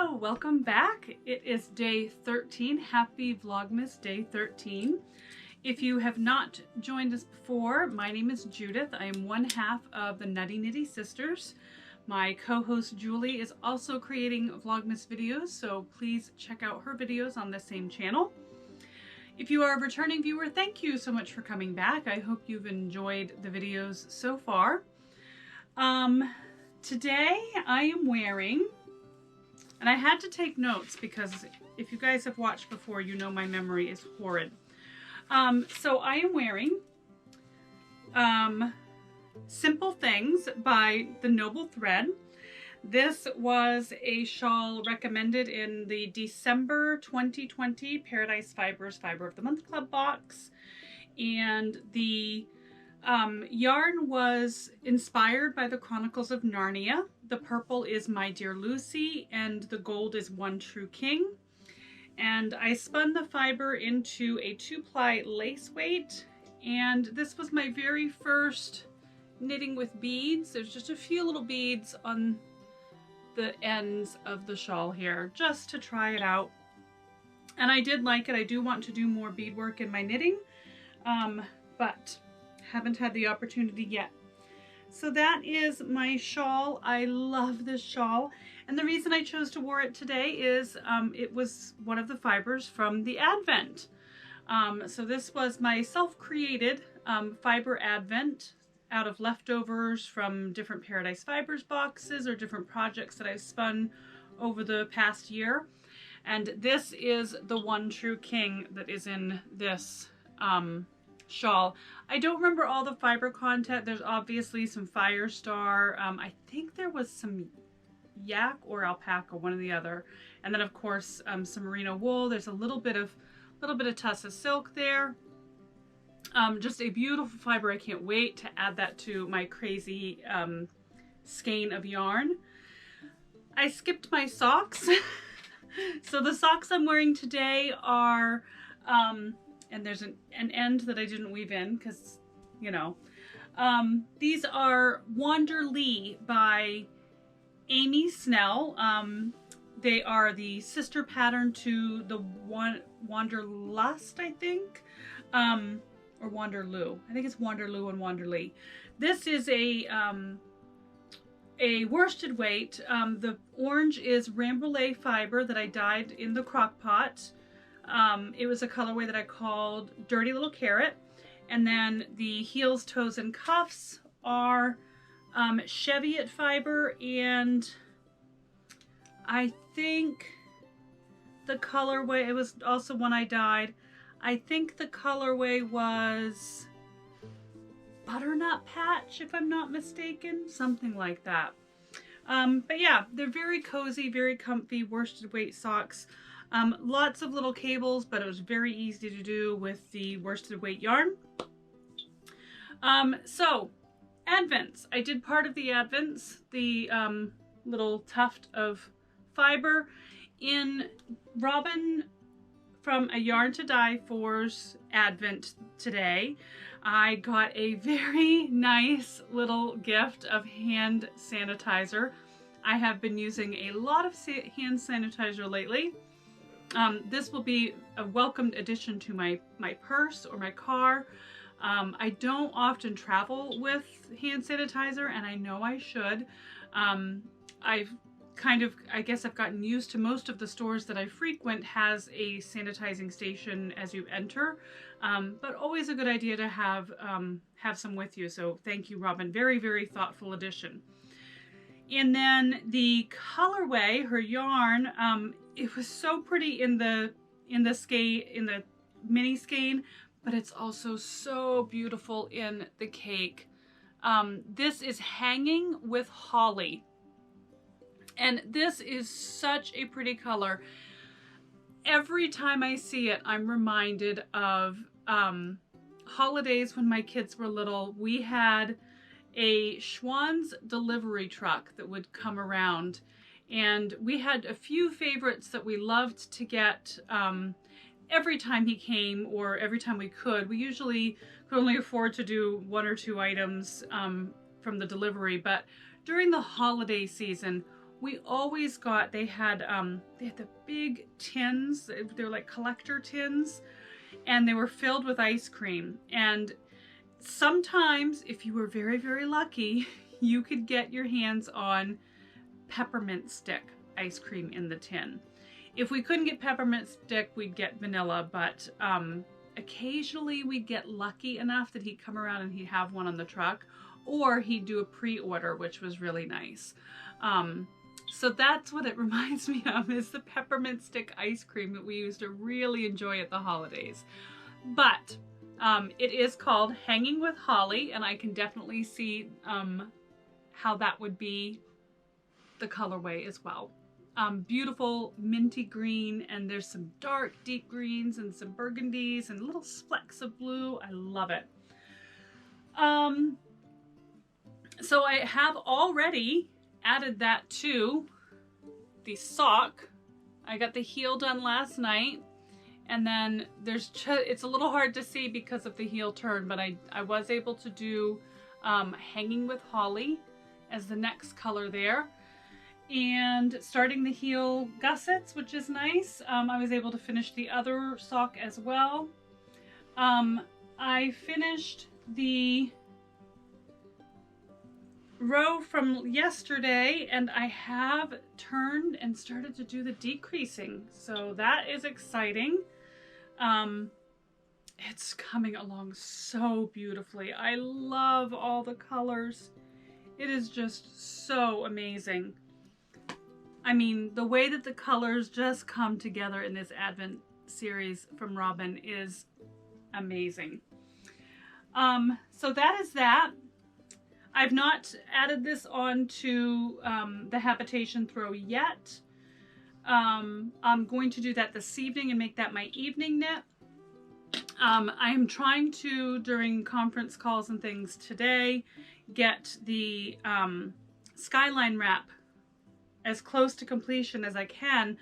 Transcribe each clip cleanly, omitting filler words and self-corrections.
Hello, welcome back. It is day 13. Happy Vlogmas day 13. If you have not joined us before, my name is Judith. I am one half of the Nutty Nitty Sisters. My co-host Julie is also creating Vlogmas videos, so please check out her videos on the same channel. If you are a returning viewer, thank you so much for coming back. I hope you've enjoyed the videos so far. Today I am wearing, and I had to take notes because if you guys have watched before, you know my memory is horrid. So I am wearing Simple Things by the Noble Thread. This was a shawl recommended in the December 2020 Paradise Fibers Fiber of the Month Club box. And the yarn was inspired by the Chronicles of Narnia. The purple is My Dear Lucy and the gold is One True King. And I spun the fiber into a 2-ply lace weight, and this was my very first knitting with beads. There's just a few little beads on the ends of the shawl here just to try it out, and I did like it. I do want to do more beadwork in my knitting, but haven't had the opportunity yet. So that is my shawl. I love this shawl, and the reason I chose to wear it today is it was one of the fibers from the Advent. So this was my self-created fiber Advent out of leftovers from different Paradise Fibers boxes or different projects that I've spun over the past year. And this is the One True King that is in this shawl. I don't remember all the fiber content. There's obviously some Firestar. I think there was some yak or alpaca, one or the other. And then of course some merino wool. There's a little bit of tussa silk there. Just a beautiful fiber. I can't wait to add that to my crazy skein of yarn. I skipped my socks. So the socks I'm wearing today are, and there's an end that I didn't weave in because, you know, these are Wanderlee by Amy Snell. They are the sister pattern to the Wanderlust, I think. Or Wanderloo. I think it's Wanderloo and Wanderlee. This is a worsted weight. The orange is Rambouillet fiber that I dyed in the crock pot. It was a colorway that I called Dirty Little Carrot. And then the heels, toes, and cuffs are Cheviot fiber, and I think the colorway, it was also one I dyed. I think the colorway was Butternut Patch, if I'm not mistaken, something like that. But yeah, they're very cozy, very comfy worsted weight socks. Lots of little cables, but it was very easy to do with the worsted weight yarn. So Advents, I did part of the Advents, the little tuft of fiber in Robin from a Yarn to Die For's Advent today. I got a very nice little gift of hand sanitizer. I have been using a lot of hand sanitizer lately. This will be a welcomed addition to my purse or my car. I don't often travel with hand sanitizer, and I know I should. I guess I've gotten used to most of the stores that I frequent has a sanitizing station as you enter, but always a good idea to have some with you. So thank you, Robin. Very, very thoughtful addition. And then the colorway, her yarn, it was so pretty in the mini skein, but it's also so beautiful in the cake. This is Hanging with Holly. And this is such a pretty color. Every time I see it, I'm reminded of holidays when my kids were little. We had a Schwann's delivery truck that would come around, and we had a few favorites that we loved to get every time he came or every time we could. We usually could only afford to do 1 or 2 items from the delivery, but during the holiday season, we always got, they had the big tins, they're like collector tins, and they were filled with ice cream. And sometimes, if you were very, very lucky, you could get your hands on peppermint stick ice cream in the tin. If we couldn't get peppermint stick, we'd get vanilla, but occasionally we'd get lucky enough that he'd come around and he'd have one on the truck, or he'd do a pre-order, which was really nice. So that's what it reminds me of, is the peppermint stick ice cream that we used to really enjoy at the holidays. But it is called Hanging with Holly, and I can definitely see how that would be the colorway as well. Beautiful minty green, and there's some dark deep greens and some burgundies and little flecks of blue. I love it. So I have already added that to the sock. I got the heel done last night, and then it's a little hard to see because of the heel turn, but I was able to do Hanging with Holly as the next color there. And starting the heel gussets, which is nice. I was able to finish the other sock as well. I finished the row from yesterday, and I have turned and started to do the decreasing. So that is exciting. It's coming along so beautifully. I love all the colors. It is just so amazing. I mean, the way that the colors just come together in this Advent series from Robin is amazing. So that is that. I've not added this on to the habitation throw yet. I'm going to do that this evening and make that my evening knit. I am trying to, during conference calls and things today, get the skyline wrap as close to completion as I can.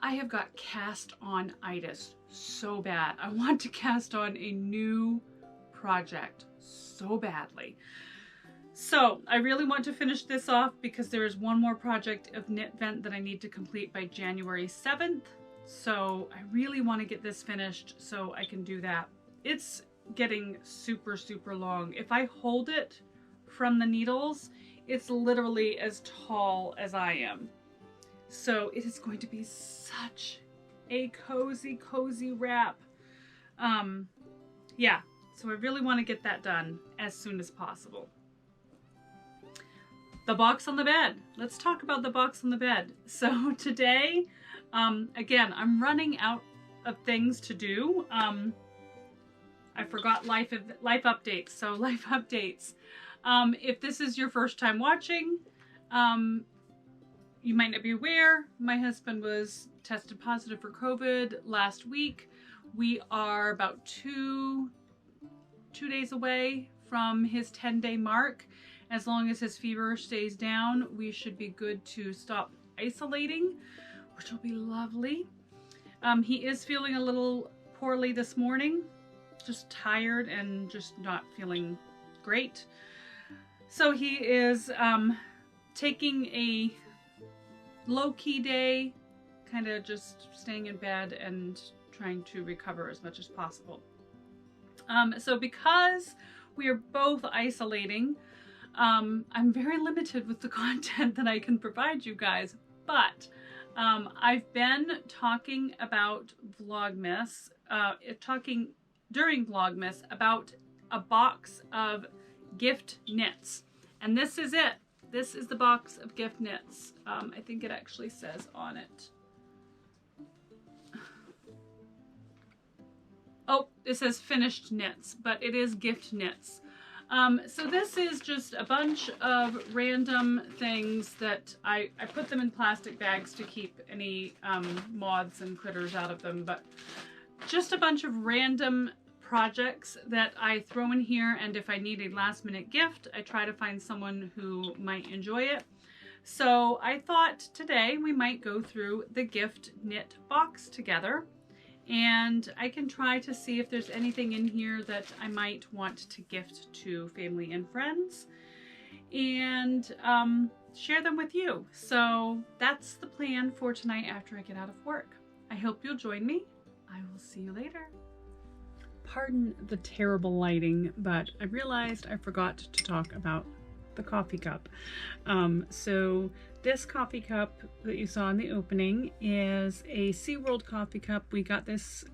I have got cast on itis so bad. I want to cast on a new project so badly. So I really want to finish this off because there is one more project of Knit Vent that I need to complete by January 7th. So I really want to get this finished so I can do that. It's getting super, super long. If I hold it from the needles, it's literally as tall as I am. So it is going to be such a cozy, cozy wrap. Yeah, so I really want to get that done as soon as possible. The box on the bed. Let's talk about the box on the bed. So today, again, I'm running out of things to do. I forgot life updates. So life updates. If this is your first time watching, you might not be aware, my husband was tested positive for COVID last week. We are about two days away from his 10-day mark. As long as his fever stays down, we should be good to stop isolating, which will be lovely. He is feeling a little poorly this morning, just tired and just not feeling great. So he is taking a low-key day, kind of just staying in bed and trying to recover as much as possible. So because we are both isolating, I'm very limited with the content that I can provide you guys, but I've been talking about Vlogmas, during Vlogmas about a box of gift knits, and this is it. This is the box of gift knits. I think it actually says on it. Oh, it says finished knits, but it is gift knits. So this is just a bunch of random things that I put them in plastic bags to keep any moths and critters out of them, but just a bunch of random projects that I throw in here, and if I need a last minute gift, I try to find someone who might enjoy it. So I thought today we might go through the gift knit box together, and I can try to see if there's anything in here that I might want to gift to family and friends. And share them with you. So that's the plan for tonight after I get out of work. I hope you'll join me. I will see you later. Pardon the terrible lighting, but I realized I forgot to talk about the coffee cup. So this coffee cup that you saw in the opening is a SeaWorld coffee cup. We got this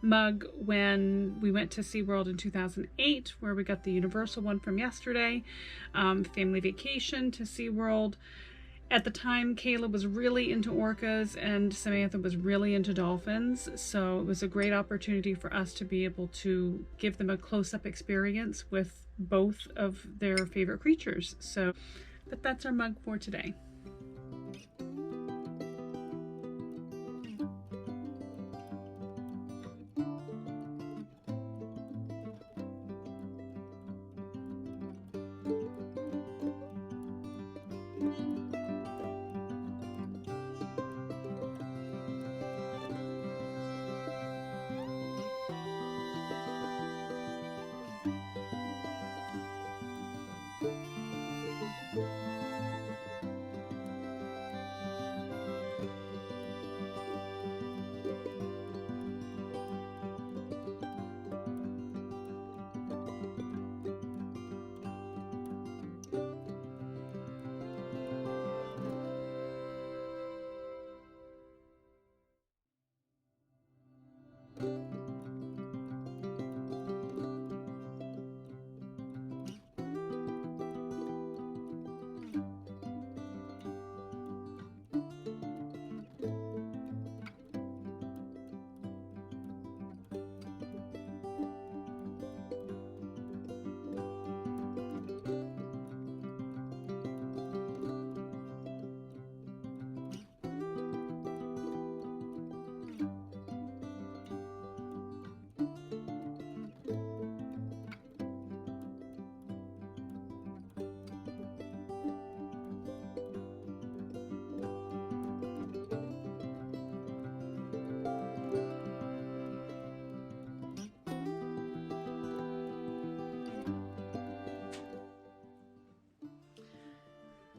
mug when we went to SeaWorld in 2008, where we got the universal one from yesterday. Family vacation to SeaWorld. At the time, Kayla was really into orcas and Samantha was really into dolphins, so it was a great opportunity for us to be able to give them a close-up experience with both of their favorite creatures. So, but that's our mug for today.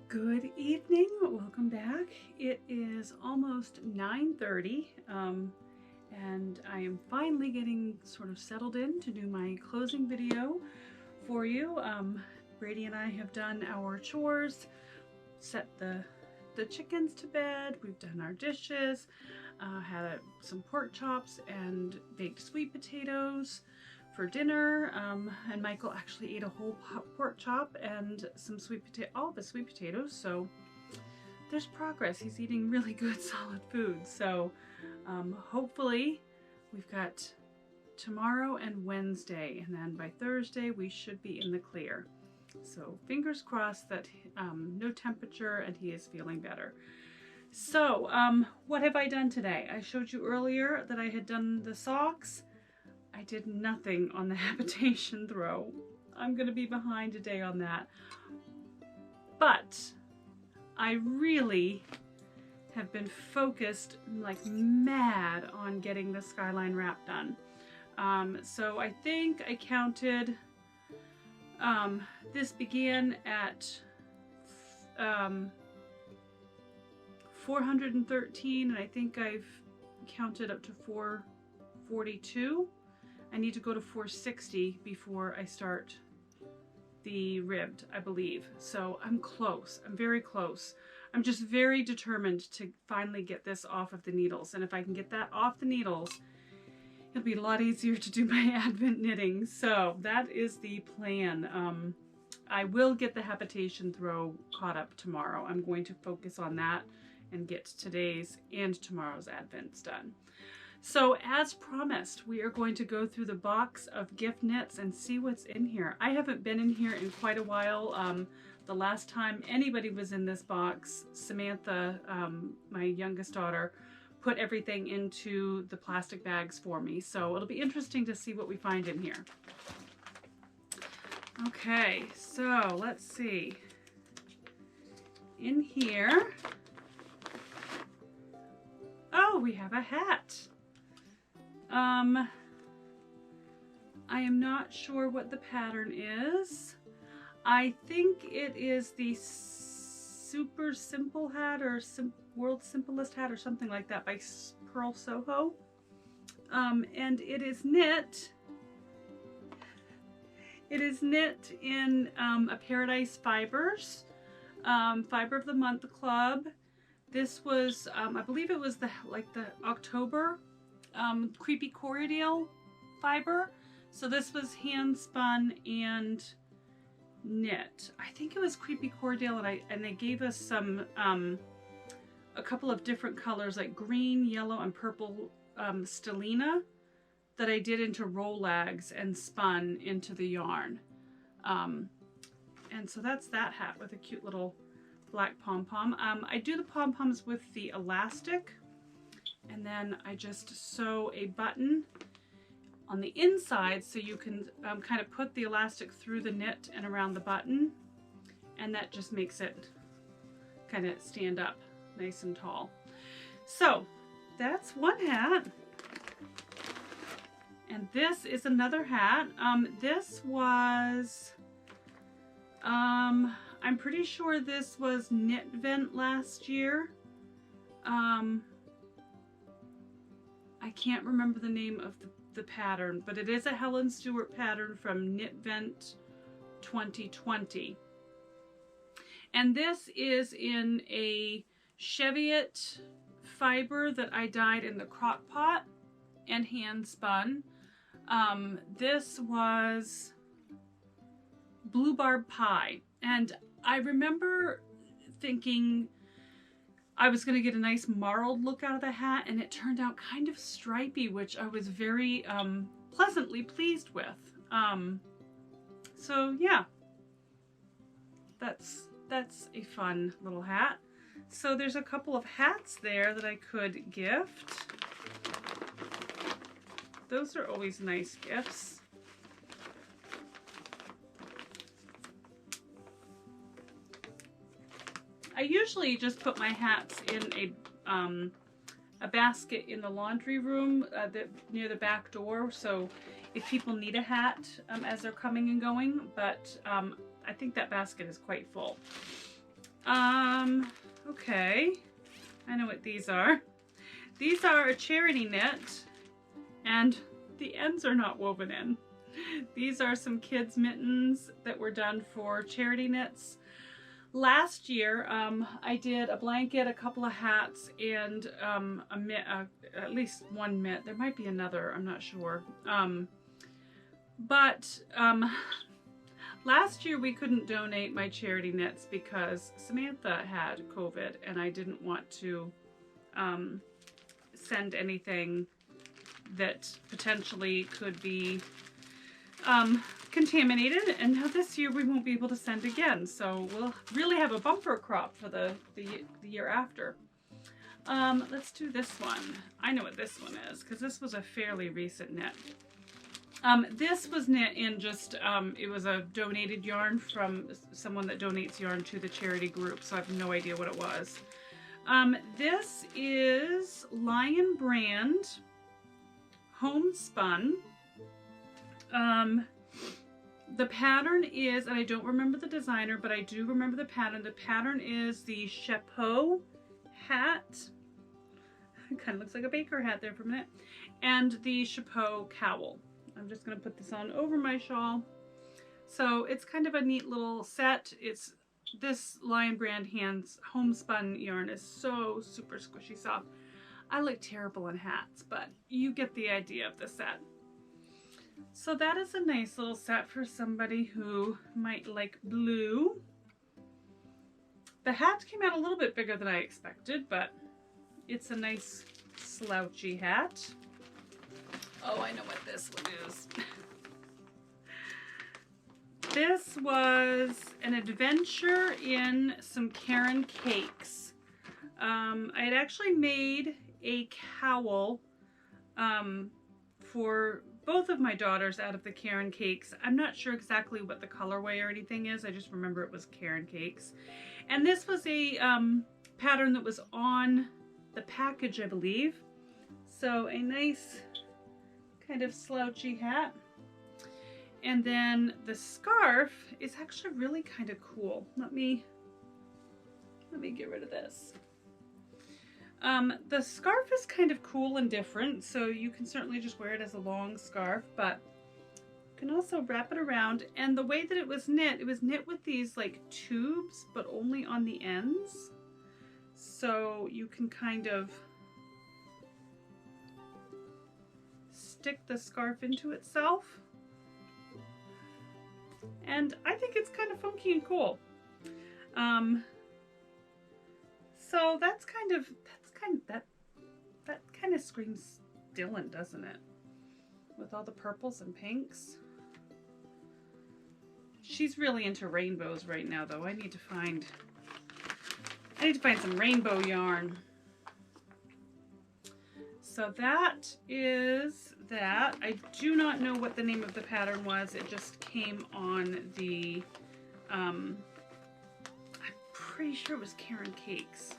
Good evening, welcome back. It is almost 9:30 and I am finally getting sort of settled in to do my closing video for you. Brady and I have done our chores, set the chickens to bed, we've done our dishes, had some pork chops and baked sweet potatoes for dinner, and Michael actually ate a whole pork chop and some all of the sweet potatoes, so there's progress. He's eating really good solid food. So hopefully we've got tomorrow and Wednesday, and then by Thursday we should be in the clear. So fingers crossed that no temperature and he is feeling better. So what have I done today? I showed you earlier that I had done the socks. I did nothing on the habitation throw. I'm gonna be behind today on that. But I really have been focused like mad on getting the skyline wrap done. So I think I counted, this began at 413, and I think I've counted up to 442. I need to go to 460 before I start the ribbed, I believe. So I'm close. I'm very close. I'm just very determined to finally get this off of the needles. And if I can get that off the needles, it'll be a lot easier to do my Advent knitting. So that is the plan. I will get the habitation throw caught up tomorrow. I'm going to focus on that and get today's and tomorrow's Advents done. So as promised, we are going to go through the box of gift knits and see what's in here. I haven't been in here in quite a while. The last time anybody was in this box, Samantha, my youngest daughter, put everything into the plastic bags for me. So it'll be interesting to see what we find in here. Okay, so let's see. In here, oh, we have a hat. I am not sure what the pattern is. I think it is the Super Simple Hat or World's Simplest Hat or something like that by Pearl Soho. And it is knit. It is knit in a Paradise Fibers, Fiber of the Month Club. This was, I believe it was the October Creepy Corriedale fiber. So this was hand spun and knit. I think it was Creepy Corriedale, and they gave us some a couple of different colors like green, yellow, and purple stellina that I did into rolags and spun into the yarn. And so that's that hat with a cute little black pom-pom. I do the pom-poms with the elastic, and then I just sew a button on the inside so you can kind of put the elastic through the knit and around the button, and that just makes it kind of stand up nice and tall. So that's one hat. And this is another hat. This was, I'm pretty sure this was Knit Vent last year. I can't remember the name of the pattern, but it is a Helen Stewart pattern from Knit Vent 2020. And this is in a Cheviot fiber that I dyed in the crock pot and hand spun. This was Blue Barb Pie, and I remember thinking I was going to get a nice marled look out of the hat, and it turned out kind of stripy, which I was very pleasantly pleased with. So yeah, that's a fun little hat. So there's a couple of hats there that I could gift. Those are always nice gifts. I usually just put my hats in a basket in the laundry room near the back door, so if people need a hat as they're coming and going, but I think that basket is quite full. Okay, I know what these are. These are a charity knit, and the ends are not woven in. These are some kids' mittens that were done for charity knits. Last year, I did a blanket, a couple of hats, and a mitt, at least one mitt. There might be another, I'm not sure. Last year we couldn't donate my charity knits because Samantha had COVID, and I didn't want to send anything that potentially could be contaminated, and now this year we won't be able to send again, so we'll really have a bumper crop for the year after. Let's do this one. I know what this one is because this was a fairly recent knit. This was knit in just, it was a donated yarn from someone that donates yarn to the charity group, so I have no idea what it was. This is Lion Brand Homespun. The pattern is, and I don't remember the designer, but I do remember the pattern. The pattern is the chapeau hat. It kind of looks like a baker hat there for a minute. And the chapeau cowl. I'm just going to put this on over my shawl. So it's kind of a neat little set. It's this Lion Brand Hands homespun yarn is so super squishy soft. I look terrible in hats, but you get the idea of the set. So that is a nice little set for somebody who might like blue. The hat came out a little bit bigger than I expected, but it's a nice slouchy hat. Oh, I know what this one is. This was an adventure in some Caron cakes. I had actually made a cowl for both of my daughters out of the Caron cakes. I'm not sure exactly what the colorway or anything is. I just remember it was Caron cakes. And this was a pattern that was on the package, I believe. So a nice kind of slouchy hat. And then the scarf is actually really kind of cool. Let me Let me get rid of this. The scarf is kind of cool and different, so you can certainly just wear it as a long scarf, but you can also wrap it around. And the way that it was knit with these like tubes, but only on the ends. So you can kind of stick the scarf into itself. And I think it's kind of funky and cool. So that kind of screams Dylan, doesn't it? With all the purples and pinks. She's really into rainbows right now, though. I need to find some rainbow yarn. So that is that. I do not know what the name of the pattern was. It just came on the, I'm pretty sure it was Karen Cake's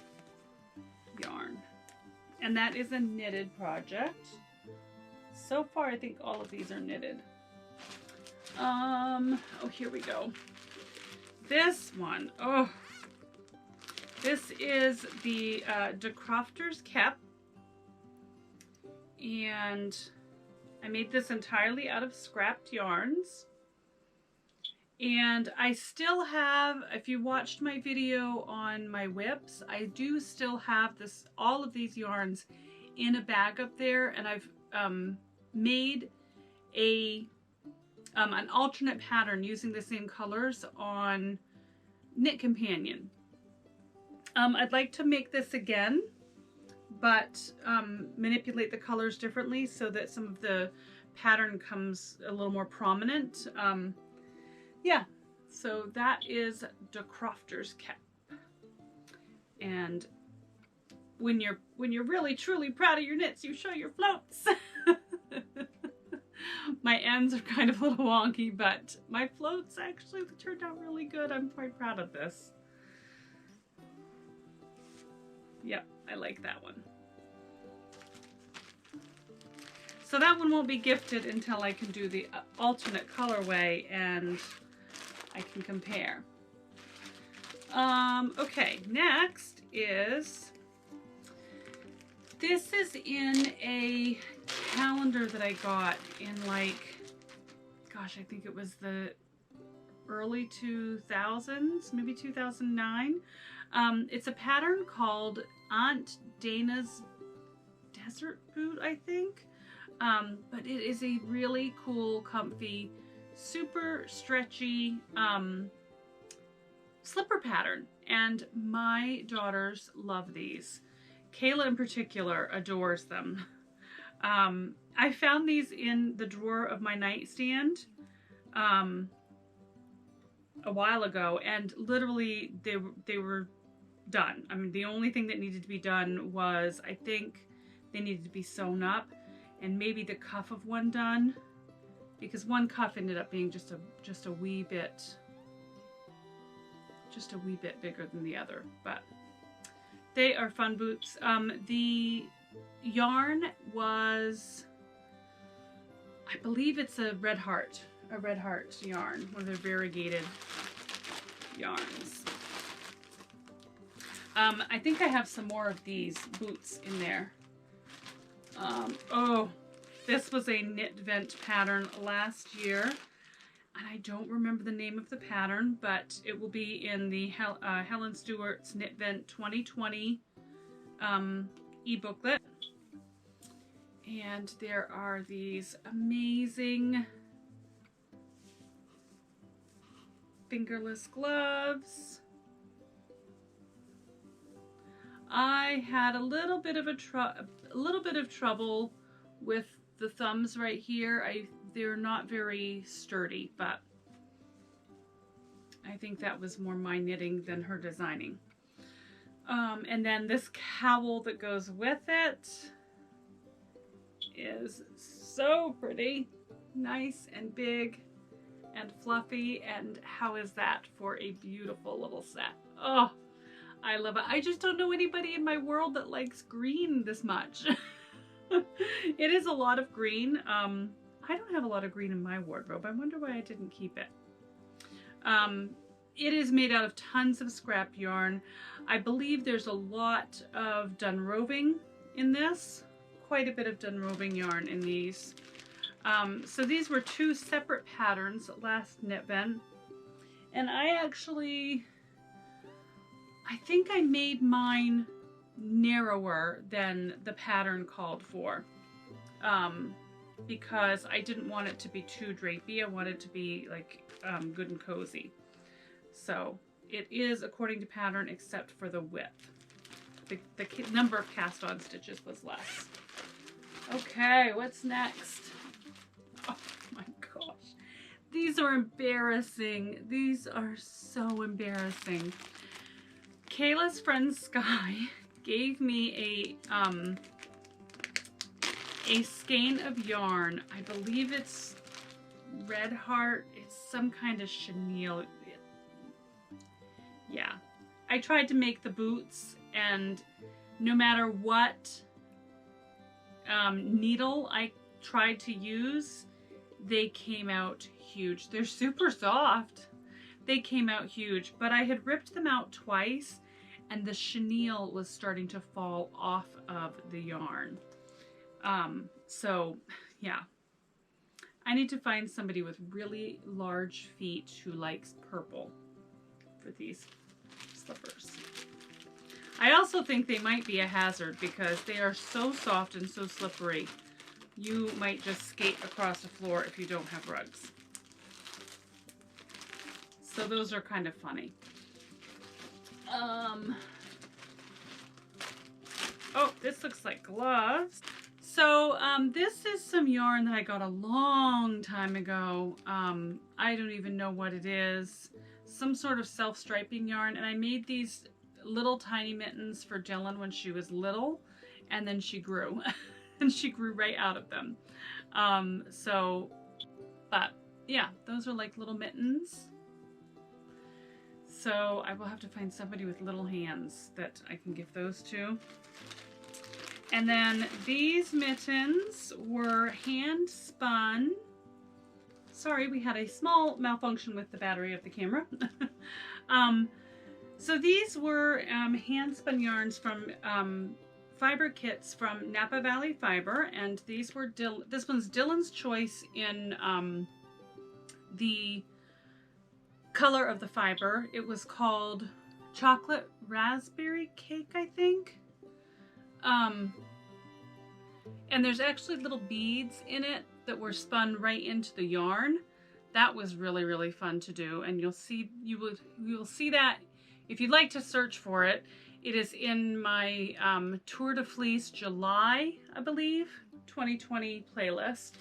yarn. And that is a knitted project. So far, I think all of these are knitted. Oh, here we go. This one, oh, this is the Crofter's Cap. And I made this entirely out of scrapped yarns. And I still have, if you watched my video on my whips, I do still have all of these yarns in a bag up there, and I've made an alternate pattern using the same colors on Knit Companion. I'd like to make this again, but manipulate the colors differently so that some of the pattern comes a little more prominent. Yeah, so that is the Crofter's Cap. And when you're really truly proud of your knits, you show your floats. My ends are kind of a little wonky, but my floats actually turned out really good. I'm quite proud of this. Yep, I like that one. So that one won't be gifted until I can do the alternate colorway and I can compare. Okay, next is, this is in a calendar that I got in like, gosh, I think it was the early 2000s, maybe 2009. It's a pattern called Aunt Dana's Desert Boot, I think. But it is a really cool, comfy, super stretchy slipper pattern, and my daughters love these. Kayla in particular adores them. I found these in the drawer of my nightstand a while ago, and literally they were done. I mean, the only thing that needed to be done was, I think they needed to be sewn up and maybe the cuff of one done, because one cuff ended up being just a wee bit bigger than the other, but they are fun boots. The yarn was, I believe it's a red heart yarn, one of their variegated yarns. I think I have some more of these boots in there. Oh, this was a Knit Vent pattern last year, and I don't remember the name of the pattern, but it will be in the Helen Stewart's Knit Vent 2020 e-booklet. And there are these amazing fingerless gloves. I had a little bit of trouble with the thumbs right here. They're not very sturdy, but I think that was more my knitting than her designing. And then this cowl that goes with it is so pretty, nice and big and fluffy, and how is that for a beautiful little set? Oh, I love it. I just don't know anybody in my world that likes green this much. It is a lot of green. I don't have a lot of green in my wardrobe. I wonder why I didn't keep it. it is made out of tons of scrap yarn. I believe there's a lot of done roving in this, quite a bit of done roving yarn in these. So these were 2 separate patterns last knit bin, and I think I made mine narrower than the pattern called for, because I didn't want it to be too drapey. I wanted it to be like good and cozy. So it is according to pattern except for the width. The number of cast on stitches was less. Okay, what's next? Oh my gosh. These are embarrassing. These are so embarrassing. Kayla's friend Sky gave me a skein of yarn. I believe it's Red Heart. It's some kind of chenille. Yeah. I tried to make the boots, and no matter what needle I tried to use, they came out huge. They're super soft. They came out huge, but I had ripped them out twice, and the chenille was starting to fall off of the yarn. So yeah, I need to find somebody with really large feet who likes purple for these slippers. I also think they might be a hazard because they are so soft and so slippery. You might just skate across the floor if you don't have rugs. So those are kind of funny. Oh, this looks like gloves. So this is some yarn that I got a long time ago. I don't even know what it is. Some sort of self-striping yarn, and I made these little tiny mittens for Dylan when she was little, and then she grew and she grew right out of them. But yeah, those are like little mittens. So I will have to find somebody with little hands that I can give those to. And then these mittens were hand spun. Sorry, we had a small malfunction with the battery of the camera. So these were hand spun yarns from fiber kits from Napa Valley Fiber, and these were this one's Dylan's choice in the color of the fiber. It was called Chocolate Raspberry Cake, I think. And there's actually little beads in it that were spun right into the yarn. That was really, really fun to do, and you'll see that if you'd like to search for it. It is in my Tour de Fleece July, I believe, 2020 playlist.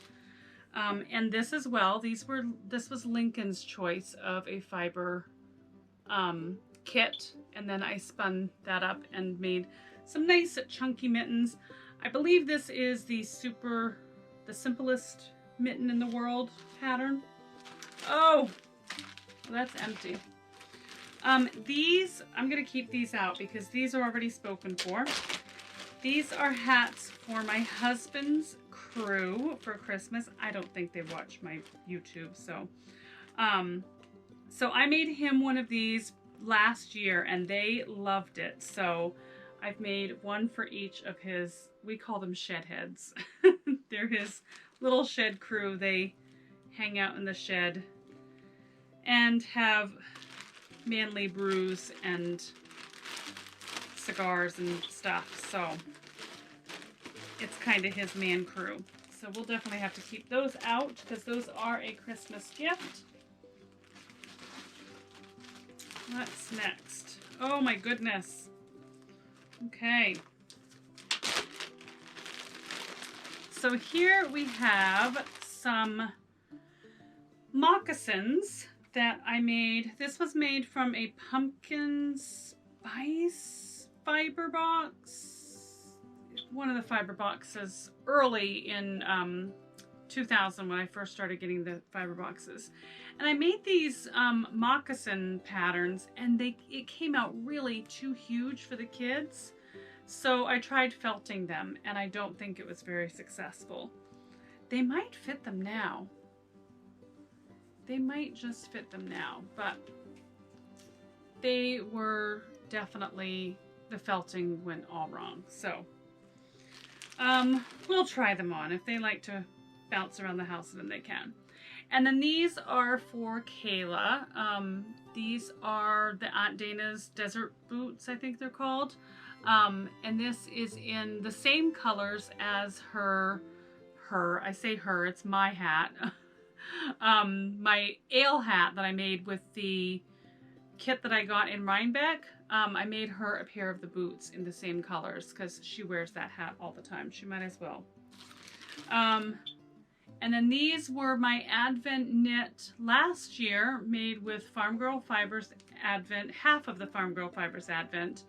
And this as well. This was Lincoln's choice of a fiber kit, and then I spun that up and made some nice chunky mittens. I believe this is the simplest mitten in the world pattern. Oh, that's empty. These, I'm going to keep these out because these are already spoken for. These are hats for my husband's crew for Christmas. I don't think they watch my YouTube, so I made him one of these last year and they loved it. So I've made one for each of his, we call them shed heads. They're his little shed crew. They hang out in the shed and have manly brews and cigars and stuff. So it's kind of his man crew. So we'll definitely have to keep those out because those are a Christmas gift. What's next? Oh my goodness. Okay. So here we have some moccasins that I made. This was made from a pumpkin spice fiber box. One of the fiber boxes early in 2000 when I first started getting the fiber boxes. And I made these moccasin patterns, and it came out really too huge for the kids. So I tried felting them, and I don't think it was very successful. They might fit them now. They might just fit them now, but they were definitely, the felting went all wrong. So we'll try them on. If they like to bounce around the house, then they can. And then these are for Kayla. These are the Aunt Dana's Desert Boots, I think they're called. And this is in the same colors as I say her, it's my hat. My ale hat that I made with the kit that I got in Rhinebeck. I made her a pair of the boots in the same colors because she wears that hat all the time. She might as well. And then these were my Advent knit last year, made with Farm Girl Fibers Advent, half of the Farm Girl Fibers Advent.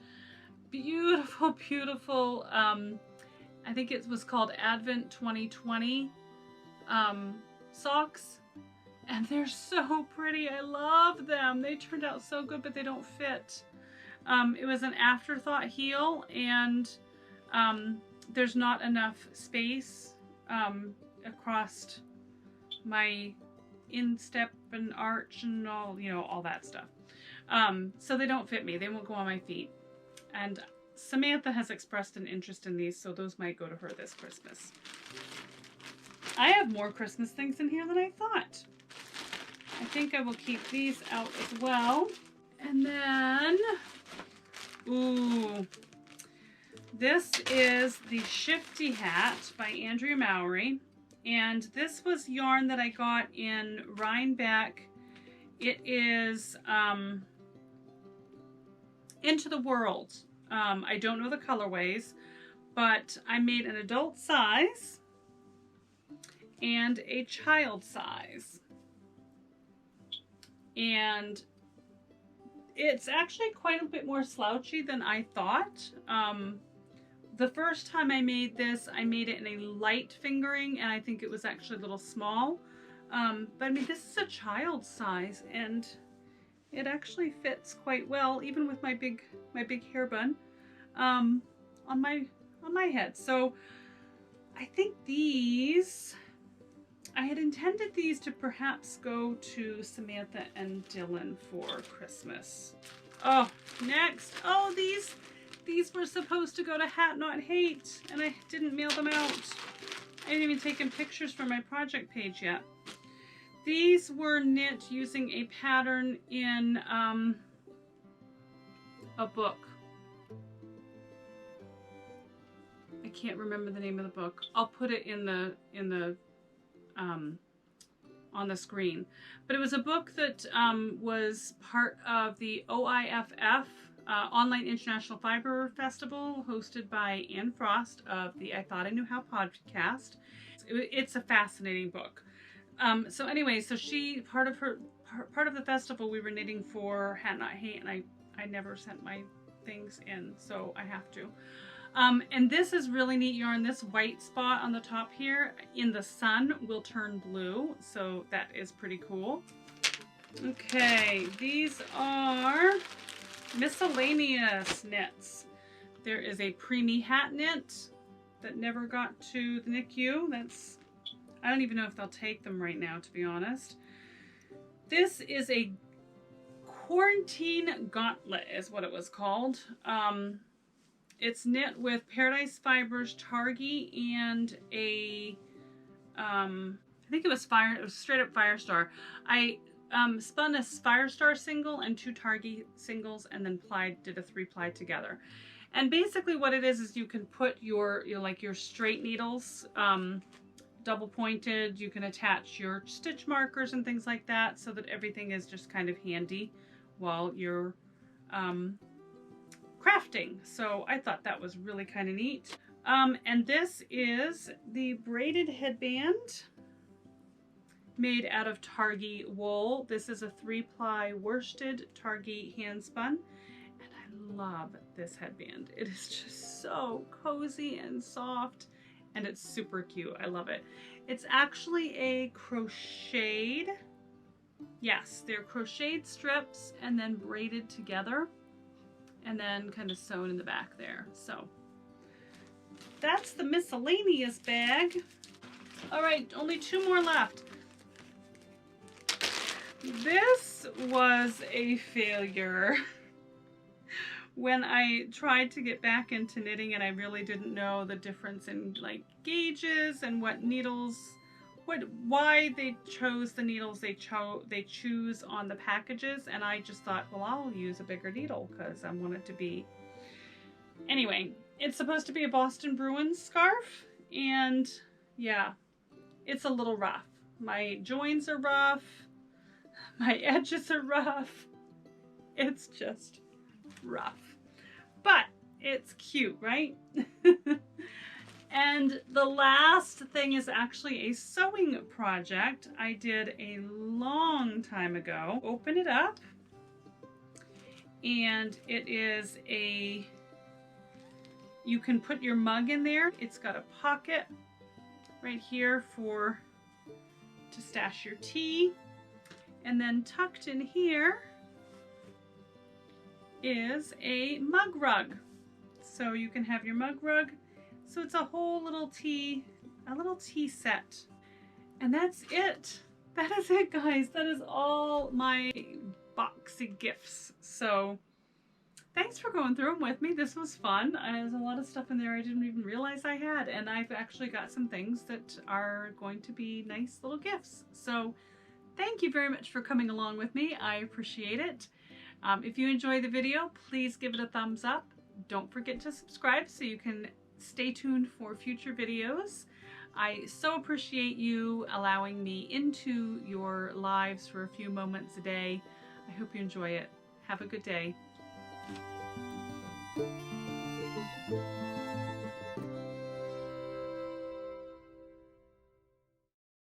Beautiful, beautiful, I think it was called Advent 2020 socks. And they're so pretty. I love them. They turned out so good, but they don't fit. It was an afterthought heel, and there's not enough space across my instep and arch and all, you know, all that stuff. So they don't fit me. They won't go on my feet. And Samantha has expressed an interest in these, so those might go to her this Christmas. I have more Christmas things in here than I thought. I think I will keep these out as well. And then, ooh, this is the Shifty hat by Andrea Mowry. And this was yarn that I got in Rhinebeck. It is Into the World. I don't know the colorways, but I made an adult size and a child size. And it's actually quite a bit more slouchy than I thought. The first time I made this, I made it in a light fingering, and I think it was actually a little small. But I mean, this is a child size, and it actually fits quite well, even with my big hair bun on my head. So I think these, I had intended these to perhaps go to Samantha and Dylan for Christmas. Oh, next. Oh, these were supposed to go to Hat Not Hate, and I didn't mail them out. I didn't even take pictures for my project page yet. These were knit using a pattern in a book. I can't remember the name of the book. I'll put it in the on the screen. But it was a book that was part of the OIFF Online International Fiber Festival, hosted by Anne Frost of the I Thought I Knew How podcast. It's a fascinating book. So anyway, so she, part of the festival, we were knitting for Hat Not Hate, and I never sent my things in, so I have to. And this is really neat yarn. This white spot on the top here in the sun will turn blue, so that is pretty cool. Okay, these are Miscellaneous Knits. There is a preemie hat knit that never got to the NICU. I don't even know if they'll take them right now, to be honest. This is a quarantine gauntlet is what it was called. It's knit with Paradise Fibers Targhee and a, I think it was straight up Firestar. I spun a Firestar single and 2 Targhee singles, and then did a 3-ply together. And basically what it is you can put your straight needles, double pointed, you can attach your stitch markers and things like that, so that everything is just kind of handy while you're crafting. So I thought that was really kind of neat. And this is the Braided Headband made out of Targhee wool. This is a 3-ply worsted Targhee hand spun, and I love this headband. It is just so cozy and soft, and it's super cute. I love it. It's actually a crocheted, yes, they're crocheted strips and then braided together and then kind of sewn in the back there. So that's the miscellaneous bag. All right, only 2 more left. This was a failure. when I tried to get back into knitting and I really didn't know the difference in like gauges and what needles, why they chose the needles they choose on the packages, and I just thought, well, I'll use a bigger needle because I want it to be. Anyway, it's supposed to be a Boston Bruins scarf, and yeah, it's a little rough. My joins are rough, my edges are rough. It's just rough, but it's cute, right? And the last thing is actually a sewing project I did a long time ago. Open it up, and it is you can put your mug in there. It's got a pocket right here to stash your tea, and then tucked in here is a mug rug. So you can have your mug rug. So it's a whole little tea set. And that's it. That is it, guys. That is all my boxy gifts. So thanks for going through them with me. This was fun. There's a lot of stuff in there I didn't even realize I had. And I've actually got some things that are going to be nice little gifts. So thank you very much for coming along with me. I appreciate it. If you enjoy the video, please give it a thumbs up. Don't forget to subscribe so you can stay tuned for future videos. I so appreciate you allowing me into your lives for a few moments a day. I hope you enjoy it. Have a good day.